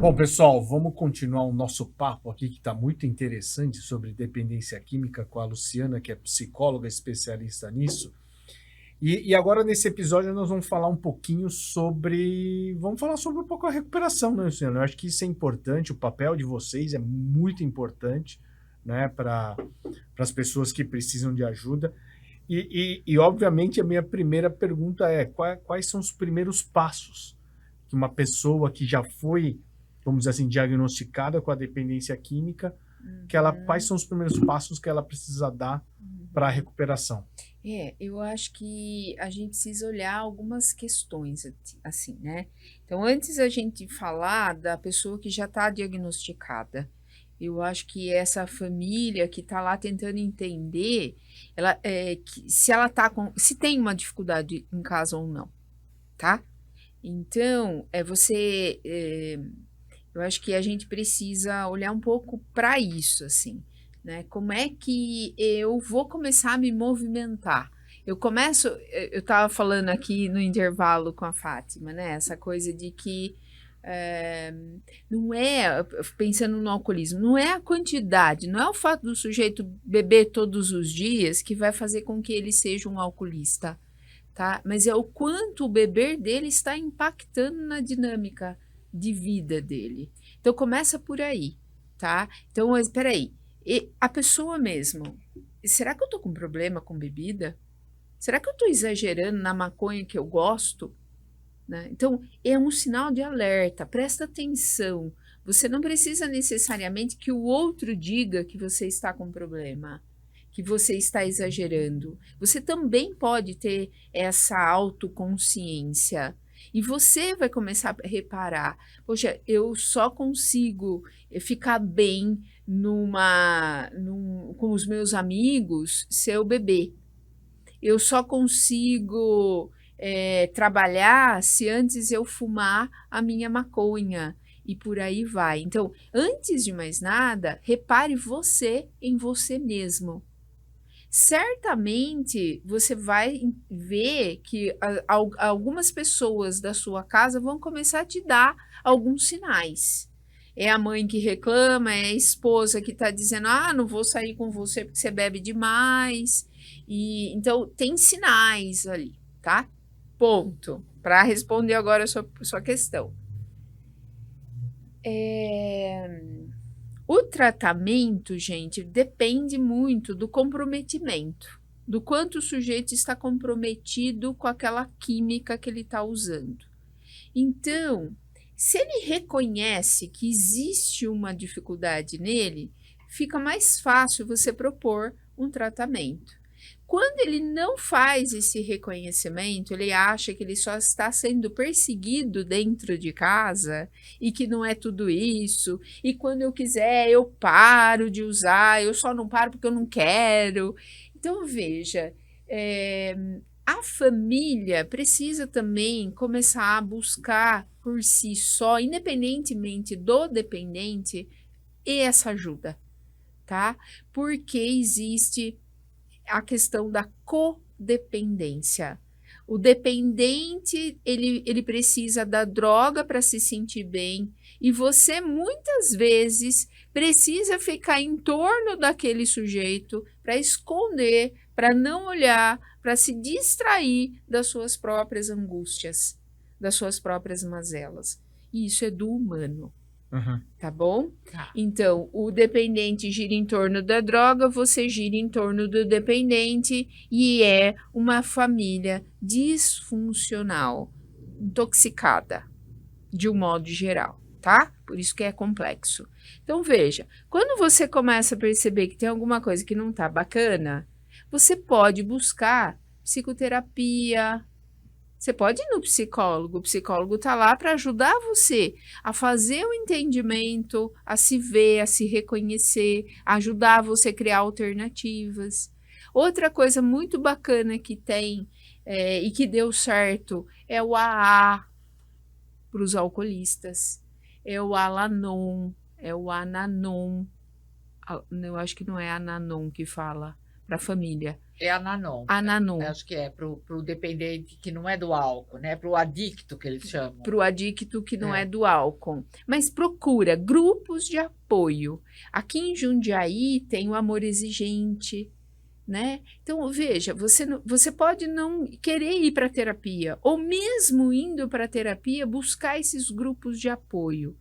Bom, pessoal, vamos continuar o nosso papo aqui que está muito interessante sobre dependência química com a Luciana, que é psicóloga especialista nisso. E agora nesse episódio nós vamos falar um pouquinho sobre, vamos falar sobre um pouco a recuperação, né, Luciana? Eu acho que isso é importante, o papel de vocês é muito importante, né, para as pessoas que precisam de ajuda. Obviamente, a minha primeira pergunta é: quais são os primeiros passos que uma pessoa que já foi, vamos dizer assim, diagnosticada com a dependência química, quais são os primeiros passos que ela precisa dar para a recuperação? Eu acho que a gente precisa olhar algumas questões assim, né? Então, antes a gente falar da pessoa que já está diagnosticada, eu acho que essa família que está lá tentando entender, se ela tá se tem uma dificuldade em casa ou não, tá? Então, eu acho que a gente precisa olhar um pouco para isso, assim, né? Como é que eu vou começar a me movimentar? Eu estava falando aqui no intervalo com a Fátima, né? Essa coisa de que eh, não é, pensando no alcoolismo, não é a quantidade, não é o fato do sujeito beber todos os dias que vai fazer com que ele seja um alcoolista, tá? Mas é o quanto o beber dele está impactando na dinâmica de vida dele. Então começa por aí, tá? Então, mas espera aí, a pessoa mesmo, será que eu tô com problema com bebida? Será que eu tô exagerando na maconha que eu gosto? Né? Então, é um sinal de alerta, presta atenção. Você não precisa necessariamente que o outro diga que você está com problema, que você está exagerando. Você também pode ter essa autoconsciência. E você vai começar a reparar: poxa, eu só consigo ficar bem com os meus amigos se eu beber. Eu só consigo trabalhar se antes eu fumar a minha maconha. E por aí vai. Então, antes de mais nada, repare você em você mesmo. Certamente você vai ver que algumas pessoas da sua casa vão começar a te dar alguns sinais. É a mãe que reclama, é a esposa que está dizendo: ah, não vou sair com você porque você bebe demais. E então tem sinais ali, tá? Ponto. Para responder agora a sua questão. O tratamento, gente, depende muito do comprometimento, do quanto o sujeito está comprometido com aquela química que ele está usando. Então, se ele reconhece que existe uma dificuldade nele, fica mais fácil você propor um tratamento. Quando ele não faz esse reconhecimento, ele acha que ele só está sendo perseguido dentro de casa e que não é tudo isso, e quando eu quiser eu paro de usar, eu só não paro porque eu não quero. Então, veja, eh, a família precisa também começar a buscar por si só, independentemente do dependente, essa ajuda, tá? Porque existe a questão da codependência. O dependente, ele precisa da droga para se sentir bem, e você muitas vezes precisa ficar em torno daquele sujeito para esconder, para não olhar, para se distrair das suas próprias angústias, das suas próprias mazelas. E isso é do humano. Uhum. Tá bom? Tá. Então, o dependente gira em torno da droga, você gira em torno do dependente e é uma família disfuncional, intoxicada, de um modo geral, tá? Por isso que é complexo. Então, veja, quando você começa a perceber que tem alguma coisa que não tá bacana, você pode buscar psicoterapia. Você pode ir no psicólogo, o psicólogo está lá para ajudar você a fazer o entendimento, a se ver, a se reconhecer, a ajudar você a criar alternativas. Outra coisa muito bacana que tem e que deu certo é o AA para os alcoolistas, é o Alanon, é o Ananon, eu acho que não é Ananon que fala, para a família. É Ananon. Ananon. Acho que é para o dependente que não é do álcool, né? Para o adicto que eles chamam. Para o adicto que não é do álcool. Mas procura grupos de apoio. Aqui em Jundiaí tem o Amor Exigente, né? Então, veja, você pode não querer ir para terapia, ou mesmo indo para terapia, buscar esses grupos de apoio.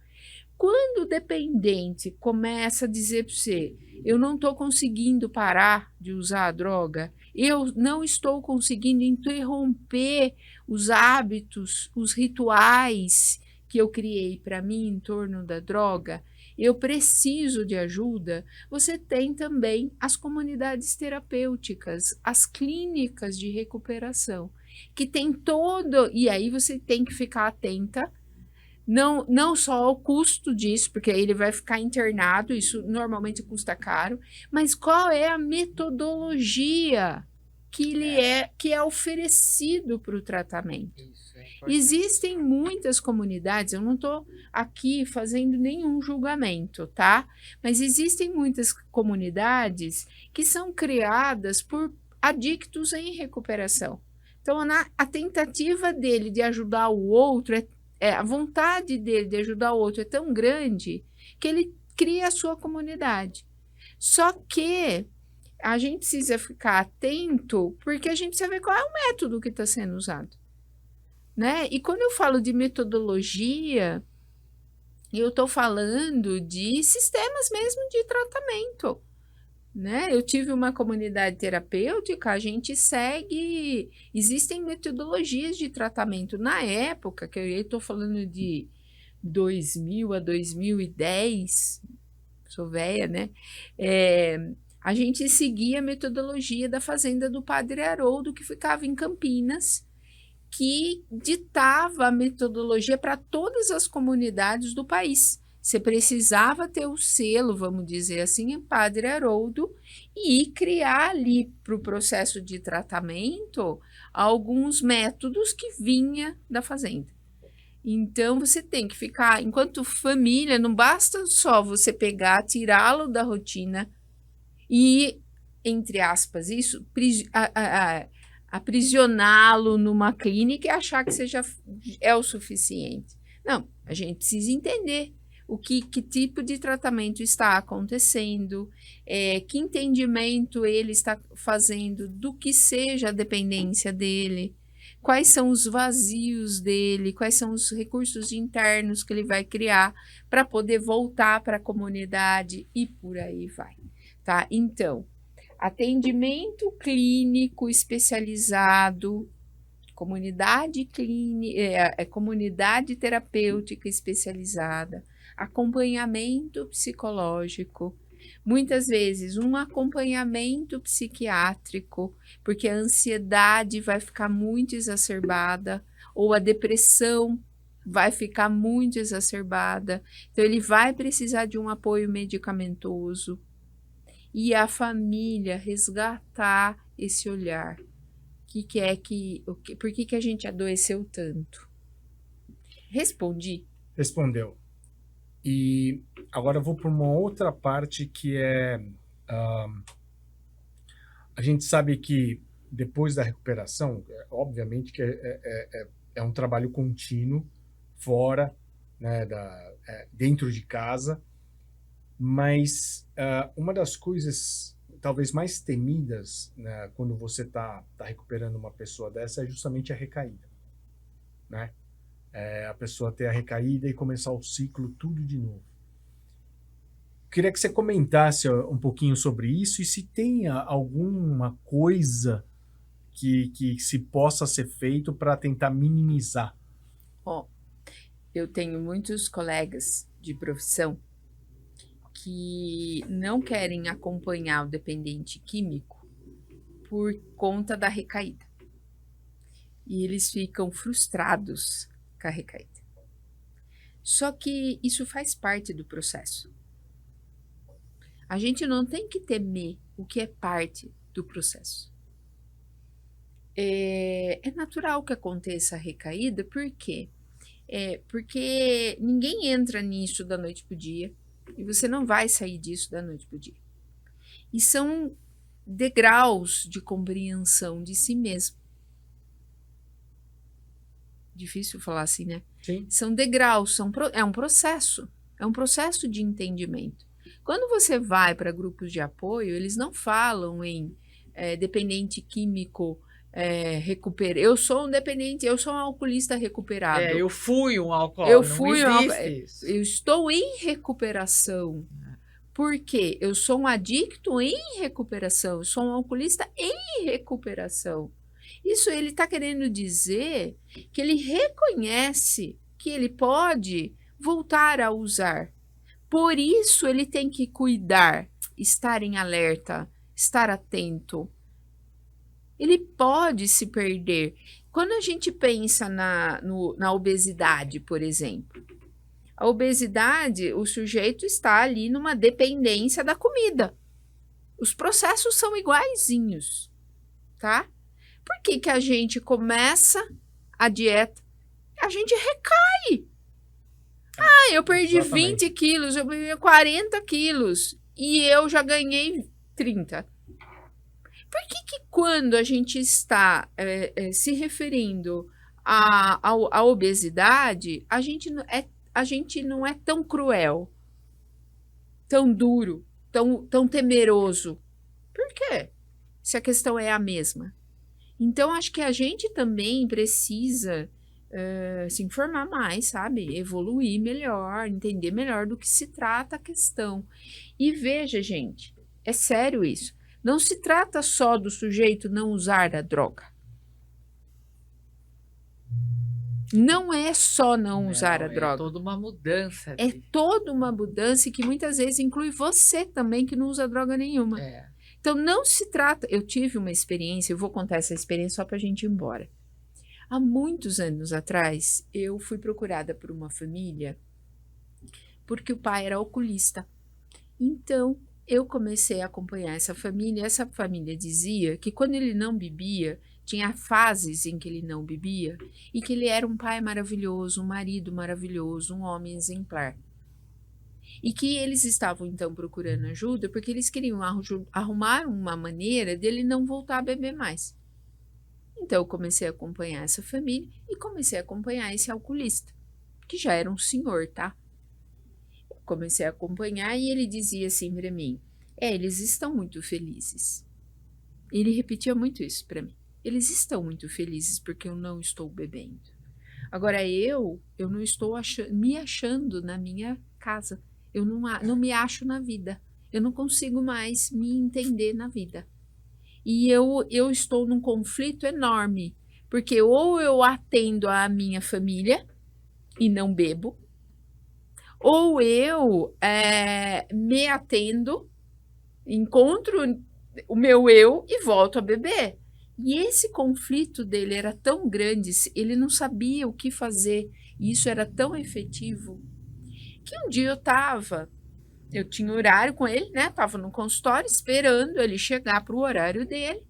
Quando o dependente começa a dizer para você, eu não estou conseguindo parar de usar a droga, eu não estou conseguindo interromper os hábitos, os rituais que eu criei para mim em torno da droga, eu preciso de ajuda, você tem também as comunidades terapêuticas, as clínicas de recuperação, que tem todo, e aí você tem que ficar atenta, não só ao custo disso, porque aí ele vai ficar internado, isso normalmente custa caro, mas qual é a metodologia que é oferecido para o tratamento. Isso, Existem muitas comunidades, eu não estou aqui fazendo nenhum julgamento, tá? Mas existem muitas comunidades que são criadas por adictos em recuperação. Então, a tentativa dele de ajudar o outro a vontade dele de ajudar o outro é tão grande que ele cria a sua comunidade. Só que a gente precisa ficar atento porque a gente precisa ver qual é o método que está sendo usado, né? E quando eu falo de metodologia, eu estou falando de sistemas mesmo de tratamento, né? Eu tive uma comunidade terapêutica, a gente segue, existem metodologias de tratamento. Na época, que eu estou falando de 2000 a 2010, sou velha, né? A gente seguia a metodologia da fazenda do Padre Haroldo, que ficava em Campinas, que ditava a metodologia para todas as comunidades do país. Você precisava ter o selo, vamos dizer assim, em Padre Haroldo, e criar ali para o processo de tratamento alguns métodos que vinha da fazenda. Então, você tem que ficar, enquanto família, não basta só você pegar, tirá-lo da rotina e, entre aspas, isso, aprisioná-lo numa clínica e achar que é o suficiente. Não, a gente precisa entender que tipo de tratamento está acontecendo, que entendimento ele está fazendo do que seja a dependência dele, quais são os vazios dele, quais são os recursos internos que ele vai criar para poder voltar para a comunidade e por aí vai, tá? Então, atendimento clínico especializado, comunidade terapêutica especializada, acompanhamento psicológico, muitas vezes um acompanhamento psiquiátrico, porque a ansiedade vai ficar muito exacerbada ou a depressão vai ficar muito exacerbada, então ele vai precisar de um apoio medicamentoso e a família resgatar esse olhar. Por que a gente adoeceu tanto? Respondi? Respondeu. E agora eu vou para uma outra parte que a gente sabe que depois da recuperação, obviamente que é um trabalho contínuo, fora, né, dentro de casa, mas uma das coisas talvez mais temidas, né, quando você tá recuperando uma pessoa dessa é justamente a recaída, né? A pessoa ter a recaída e começar o ciclo tudo de novo. Queria que você comentasse um pouquinho sobre isso e se tem alguma coisa que se possa ser feito para tentar minimizar. Eu tenho muitos colegas de profissão que não querem acompanhar o dependente químico por conta da recaída. E eles ficam frustrados com a recaída. Só que isso faz parte do processo. A gente não tem que temer o que é parte do processo. É natural que aconteça a recaída, por quê? Porque ninguém entra nisso da noite para o dia e você não vai sair disso da noite para o dia. E são degraus de compreensão de si mesmo. Difícil falar assim, né? Sim. São degraus, é um processo de entendimento. Quando você vai para grupos de apoio, eles não falam em dependente químico eu sou um dependente, eu sou um alcoolista recuperado. Eu fui um alcoólatra. Eu estou em recuperação. Por quê? Eu sou um adicto em recuperação, eu sou um alcoolista em recuperação. Isso ele está querendo dizer que ele reconhece que ele pode voltar a usar. Por isso ele tem que cuidar, estar em alerta, estar atento. Ele pode se perder. Quando a gente pensa na obesidade, por exemplo, a obesidade, o sujeito está ali numa dependência da comida. Os processos são iguaizinhos, tá? Por que que a gente começa a dieta? A gente recai. Eu perdi Exatamente. 20 quilos, eu perdi 40 quilos e eu já ganhei 30. Por que que quando a gente está se referindo à obesidade, a gente não é tão cruel, tão duro, tão temeroso? Por quê? Se a questão é a mesma. Então, acho que a gente também precisa se informar mais, sabe? Evoluir melhor, entender melhor do que se trata a questão. E veja, gente, é sério isso. Não se trata só do sujeito não usar a droga. Não é só não usar a droga. É toda uma mudança. É toda uma mudança e que muitas vezes inclui você também que não usa droga nenhuma. Então, não se trata... Eu tive uma experiência, eu vou contar essa experiência só para a gente ir embora. Há muitos anos atrás, eu fui procurada por uma família porque o pai era alcoolista. Então, eu comecei a acompanhar essa família. Essa família dizia que quando ele não bebia, tinha fases em que ele não bebia e que ele era um pai maravilhoso, um marido maravilhoso, um homem exemplar. E que eles estavam, então, procurando ajuda porque eles queriam arrumar uma maneira dele não voltar a beber mais. Então, eu comecei a acompanhar essa família e comecei a acompanhar esse alcoolista, que já era um senhor, tá? Eu comecei a acompanhar e ele dizia assim para mim, eles estão muito felizes. Ele repetia muito isso para mim. Eles estão muito felizes porque eu não estou bebendo. Agora, eu não estou me achando na minha casa. Eu não me acho na vida. Eu não consigo mais me entender na vida. E eu estou num conflito enorme, porque ou eu atendo a minha família e não bebo, ou eu me atendo, encontro o meu eu e volto a beber. E esse conflito dele era tão grande, ele não sabia o que fazer, e isso era tão efetivo, que um dia eu tinha horário com ele, né? Tava no consultório esperando ele chegar para o horário dele.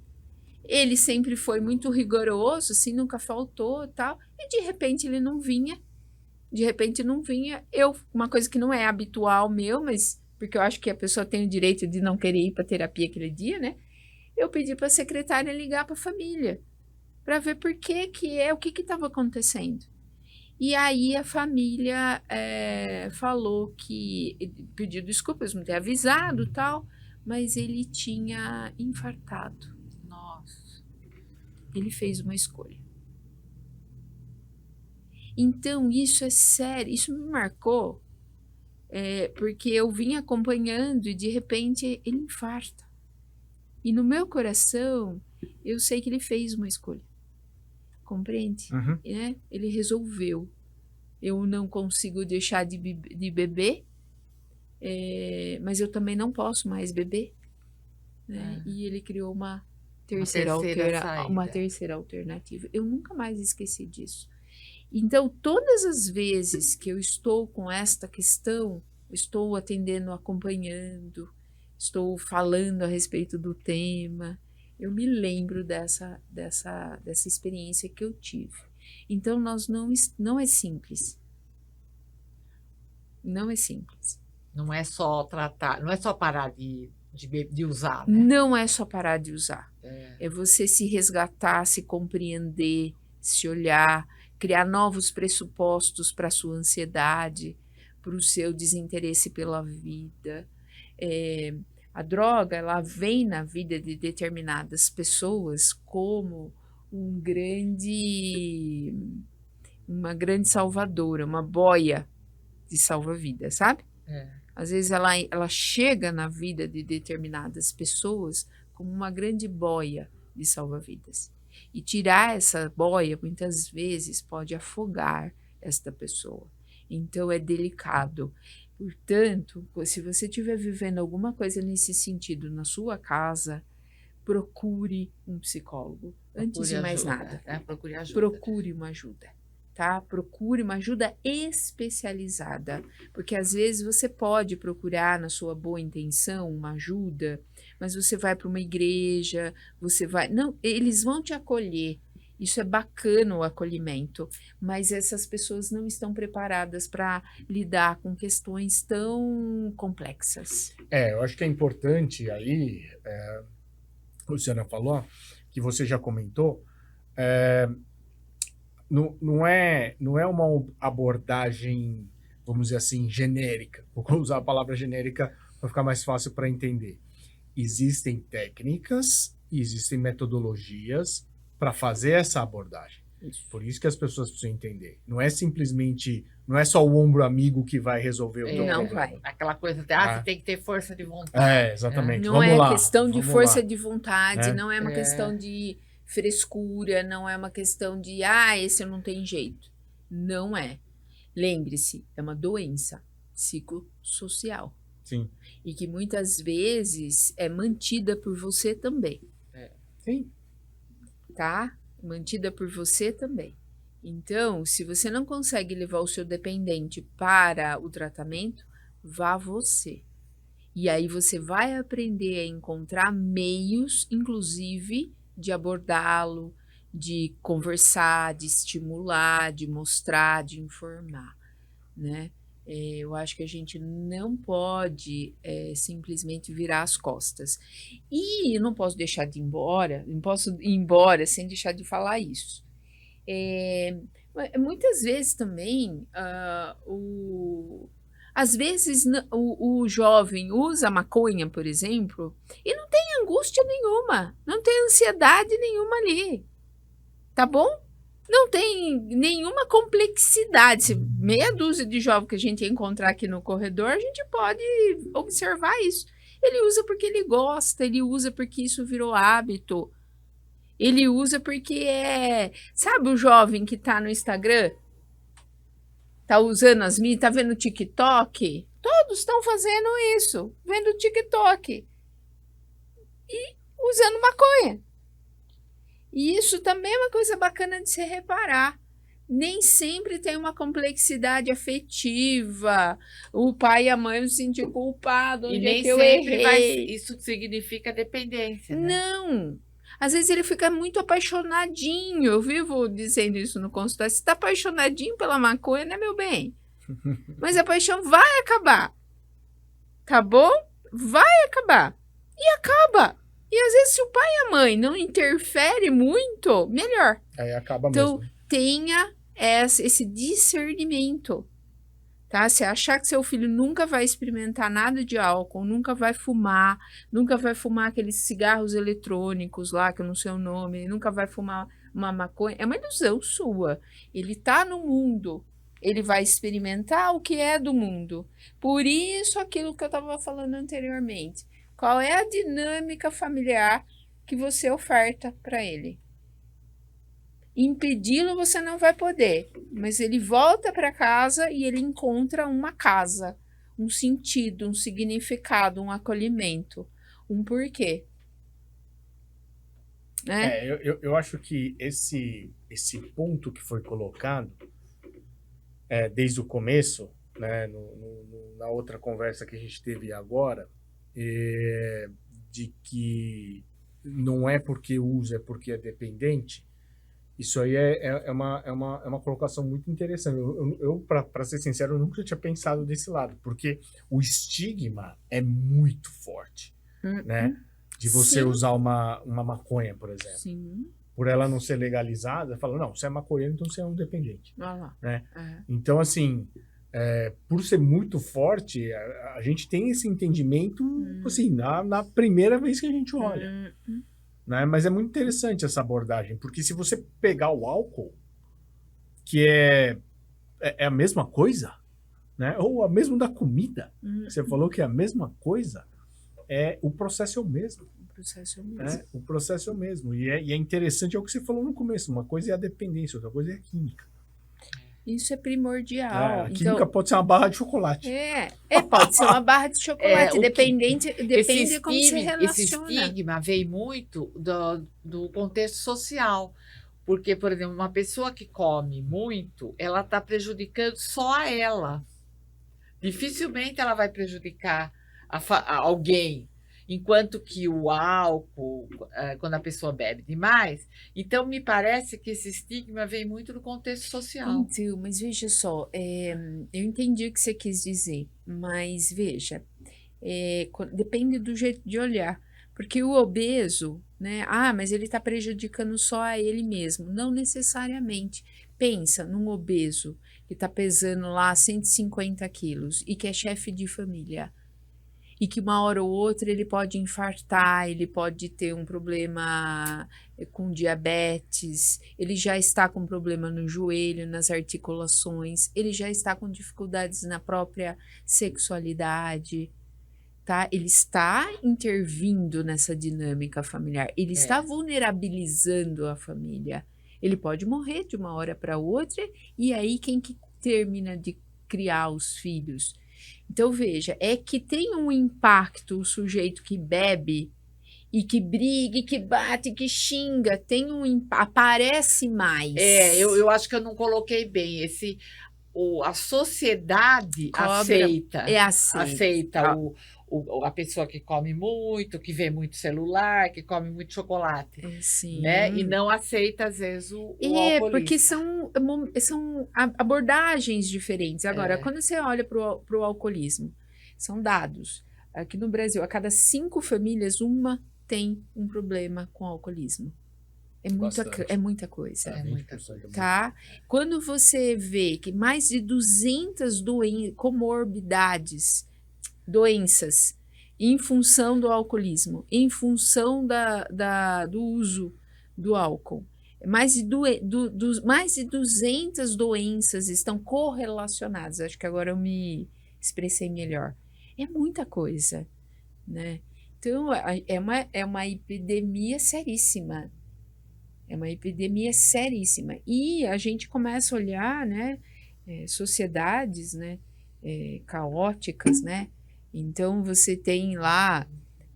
Ele sempre foi muito rigoroso, assim, nunca faltou e tal. E de repente ele não vinha. Uma coisa que não é habitual meu, mas porque eu acho que a pessoa tem o direito de não querer ir para terapia aquele dia, né? Eu pedi para a secretária ligar para a família para ver o que estava acontecendo. E aí a família falou que pediu desculpas, não ter avisado e tal, mas ele tinha infartado. Nossa. Ele fez uma escolha. Então, isso é sério, isso me marcou, porque eu vim acompanhando e de repente ele infarta. E no meu coração, eu sei que ele fez uma escolha. Compreende? Uhum. Ele resolveu. Eu não consigo deixar de beber, mas eu também não posso mais beber. Né? E ele criou uma terceira alternativa. Eu nunca mais esqueci disso. Então, todas as vezes que eu estou com esta questão, estou atendendo, acompanhando, estou falando a respeito do tema, eu me lembro dessa experiência que eu tive. Então, não é simples. Não é simples. Não é só tratar, não é só parar de de usar, né? Não é só parar de usar. É. É você se resgatar, se compreender, se olhar, criar novos pressupostos para a sua ansiedade, para o seu desinteresse pela vida. A droga, ela vem na vida de determinadas pessoas como uma grande salvadora, uma boia de salva-vidas, sabe? Às vezes ela chega na vida de determinadas pessoas como uma grande boia de salva-vidas. E tirar essa boia, muitas vezes, pode afogar esta pessoa. Então, é delicado. Portanto, se você estiver vivendo alguma coisa nesse sentido na sua casa, procure um psicólogo. Antes de mais nada, Procure ajuda. procure uma ajuda. Tá? Procure uma ajuda especializada, porque às vezes você pode procurar na sua boa intenção uma ajuda, mas você vai para uma igreja, não, eles vão te acolher. Isso é bacana, o acolhimento, mas essas pessoas não estão preparadas para lidar com questões tão complexas. Eu acho que é importante aí, a Luciana falou, que você já comentou, não é uma abordagem, vamos dizer assim, genérica. Vou usar a palavra genérica para ficar mais fácil para entender. Existem técnicas e existem metodologias para fazer essa abordagem. Isso. Por isso que as pessoas precisam entender. Não é simplesmente, não é só o ombro amigo que vai resolver o teu Não problema. vai. Aquela coisa de, você tem que ter força de vontade. Exatamente. Não Vamos é lá, questão de vamos força lá. de vontade, não é uma É. questão de frescura, não é uma questão de, esse não tem jeito. Não é. Lembre-se, é uma doença psicossocial. Sim. E que muitas vezes é mantida por você também. Sim. Tá? Mantida por você também. Então, se você não consegue levar o seu dependente para o tratamento, vá você. E aí você vai aprender a encontrar meios, inclusive, de abordá-lo, de conversar, de estimular, de mostrar, de informar, né? Eu acho que a gente não pode simplesmente virar as costas. E eu não posso deixar de ir embora, não posso ir embora sem deixar de falar isso. Muitas vezes também, às vezes o jovem usa maconha, por exemplo, e não tem angústia nenhuma, não tem ansiedade nenhuma ali, tá bom? Não tem nenhuma complexidade. Se meia dúzia de jovens que a gente encontrar aqui no corredor, a gente pode observar isso. Ele usa porque ele gosta, ele usa porque isso virou hábito. Ele usa porque sabe o jovem que tá no Instagram? Tá usando as mídias, tá vendo o TikTok? Todos estão fazendo isso, vendo o TikTok. E usando maconha. E isso também é uma coisa bacana de se reparar. Nem sempre tem uma complexidade afetiva. O pai e a mãe se sentir culpado, onde E nem é que eu sempre errei. isso significa dependência, né? Não. Às vezes ele fica muito apaixonadinho. Eu vivo dizendo isso no consultório. Você está apaixonadinho pela maconha, né, meu bem? Mas a paixão vai acabar. Tá bom? Vai acabar. E acaba. E às vezes se o pai e a mãe não interferem muito, melhor. Aí acaba Então, mesmo. tenha esse discernimento. Tá? Se achar que seu filho nunca vai experimentar nada de álcool, nunca vai fumar aqueles cigarros eletrônicos lá, que eu não sei o nome, nunca vai fumar uma maconha, é uma ilusão sua. Ele está no mundo, ele vai experimentar o que é do mundo. Por isso, aquilo que eu estava falando anteriormente. Qual é a dinâmica familiar que você oferta para ele? Impedi-lo você não vai poder, mas ele volta para casa e ele encontra uma casa, um sentido, um significado, um acolhimento, um porquê. Né? Eu acho que esse ponto que foi colocado desde o começo, né, na outra conversa que a gente teve agora, de que não é porque usa, é porque é dependente. Isso aí é uma colocação muito interessante. Eu para ser sincero, eu nunca tinha pensado desse lado, porque o estigma é muito forte. né? De você Sim. usar uma maconha, por exemplo. Sim. Por ela não ser legalizada, fala, não, você é maconheiro, então você é um dependente. Olha lá. Né? É. Então, assim, por ser muito forte, a gente tem esse entendimento, assim, na primeira vez que a gente olha. Né? Mas é muito interessante essa abordagem, porque se você pegar o álcool, que é a mesma coisa, né? Ou a mesma da comida, você falou que é a mesma coisa, o processo é o mesmo. O processo é o mesmo. Né? O processo é o mesmo. E é interessante, é o que você falou no começo, uma coisa é a dependência, outra coisa é a química. Isso é primordial. A química pode ser uma barra de chocolate. Pode ser uma barra de chocolate, depende esse de como se relaciona. Esse estigma vem muito do contexto social. Porque, por exemplo, uma pessoa que come muito, ela está prejudicando só a ela. Dificilmente ela vai prejudicar a alguém. Enquanto que o álcool, quando a pessoa bebe demais, então me parece que esse estigma vem muito do contexto social. Então, mas veja só, eu entendi o que você quis dizer, mas veja, depende do jeito de olhar, porque o obeso, né? Mas ele está prejudicando só a ele mesmo, não necessariamente. Pensa num obeso que está pesando lá 150 quilos e que é chefe de família. E que uma hora ou outra ele pode infartar, ele pode ter um problema com diabetes, ele já está com problema no joelho, nas articulações, ele já está com dificuldades na própria sexualidade, tá? Ele está intervindo nessa dinâmica familiar, ele está vulnerabilizando a família. Ele pode morrer de uma hora para outra, e aí quem que termina de criar os filhos? Então, veja, que tem um impacto o sujeito que bebe e que briga, e que bate, e que xinga, tem aparece mais. Eu acho que eu não coloquei bem. A sociedade aceita a pessoa que come muito, que vê muito celular, que come muito chocolate. Sim. Né? E não aceita, às vezes, o alcoolismo. Porque são abordagens diferentes. Agora, quando você olha para o alcoolismo, são dados. Aqui no Brasil, a cada 5 famílias, uma tem um problema com alcoolismo. É muita coisa. Tá? Quando você vê que mais de 200 comorbidades, doenças, em função do alcoolismo, em função do uso do álcool, mais de 200 doenças estão correlacionadas. Acho que agora eu me expressei melhor. É muita coisa, né? Então, é uma epidemia seríssima. É uma epidemia seríssima. E a gente começa a olhar, né, sociedades, né, caóticas, né? Então, você tem lá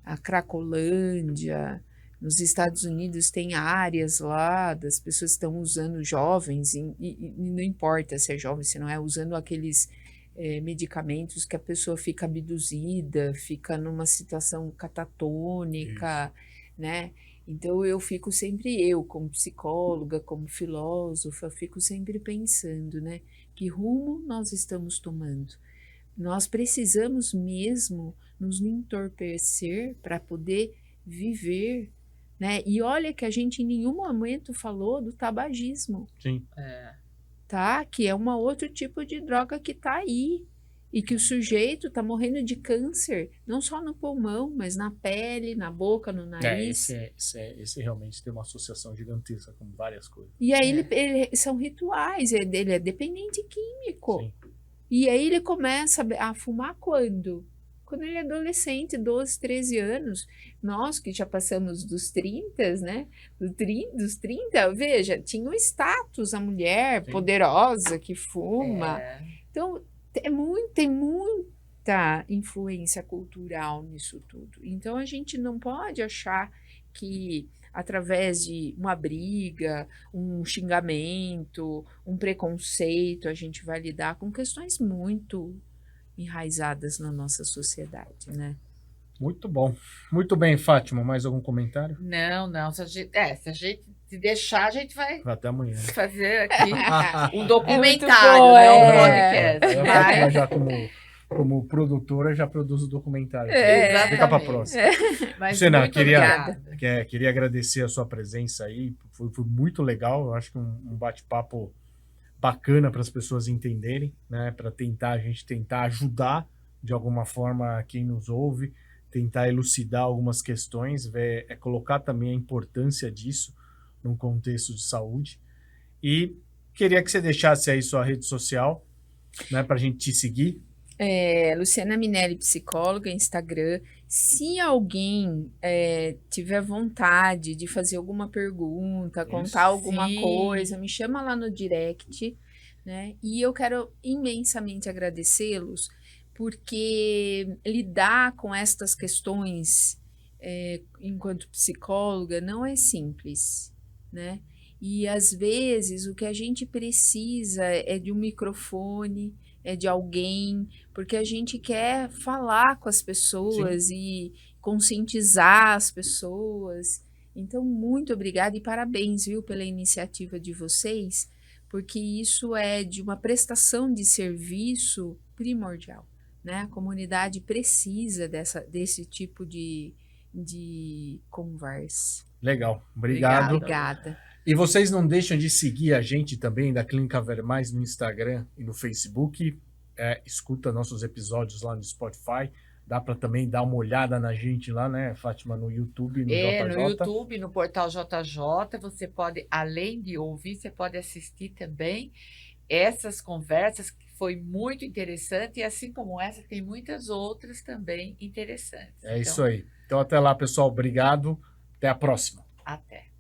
a Cracolândia, nos Estados Unidos tem áreas lá das pessoas que estão usando jovens, e não importa se é jovem, se não é, usando aqueles medicamentos que a pessoa fica abduzida, fica numa situação catatônica, né? Então, eu como psicóloga, como filósofa, fico sempre pensando, né? Que rumo nós estamos tomando? Nós precisamos mesmo nos entorpecer para poder viver, né? E olha que a gente em nenhum momento falou do tabagismo. Sim. Tá? Que é um outro tipo de droga que está aí. E que o sujeito está morrendo de câncer, não só no pulmão, mas na pele, na boca, no nariz. Esse realmente tem uma associação gigantesca com várias coisas. E aí são rituais, ele é dependente químico. Sim. E aí ele começa a fumar quando? Quando ele é adolescente, 12, 13 anos. Nós que já passamos dos 30, né? Dos 30, veja, tinha um status a mulher poderosa que fuma. Então, tem muita influência cultural nisso tudo. Então, a gente não pode achar que através de uma briga, um xingamento, um preconceito, a gente vai lidar com questões muito enraizadas na nossa sociedade, né? Muito bom. Muito bem, Fátima. Mais algum comentário? Não. Se a gente deixar, a gente vai até amanhã. Fazer aqui um documentário, né? Um podcast. A Fátima já como produtora, já produz o documentário. É, Fica para a exatamente. próxima. Mas Luciana, muito queria- obrigada. Queria agradecer a sua presença aí, foi muito legal, eu acho que um bate-papo bacana para as pessoas entenderem, né? Para a gente tentar ajudar de alguma forma quem nos ouve, tentar elucidar algumas questões, colocar também a importância disso num contexto de saúde. E queria que você deixasse aí sua rede social, né, para a gente te seguir. Luciana Minelli, psicóloga, Instagram. Se alguém tiver vontade de fazer alguma pergunta, Isso. contar alguma Sim. coisa, me chama lá no direct, né? E eu quero imensamente agradecê-los, porque lidar com estas questões enquanto psicóloga não é simples, né? E às vezes o que a gente precisa é de um microfone, é de alguém, porque a gente quer falar com as pessoas e conscientizar as pessoas. Então, muito obrigada e parabéns, viu, pela iniciativa de vocês, porque isso é de uma prestação de serviço primordial, né? A comunidade precisa desse tipo de conversa. Legal, obrigado. Obrigada. E vocês não deixam de seguir a gente também da Clínica Ver Mais no Instagram e no Facebook. Escuta nossos episódios lá no Spotify. Dá para também dar uma olhada na gente lá, né, Fátima, no YouTube, no JJ. No YouTube, no portal JJ, você pode, além de ouvir, você pode assistir também essas conversas, que foi muito interessante, e assim como essa, tem muitas outras também interessantes. Isso aí. Então, até lá, pessoal. Obrigado. Até a próxima. Até.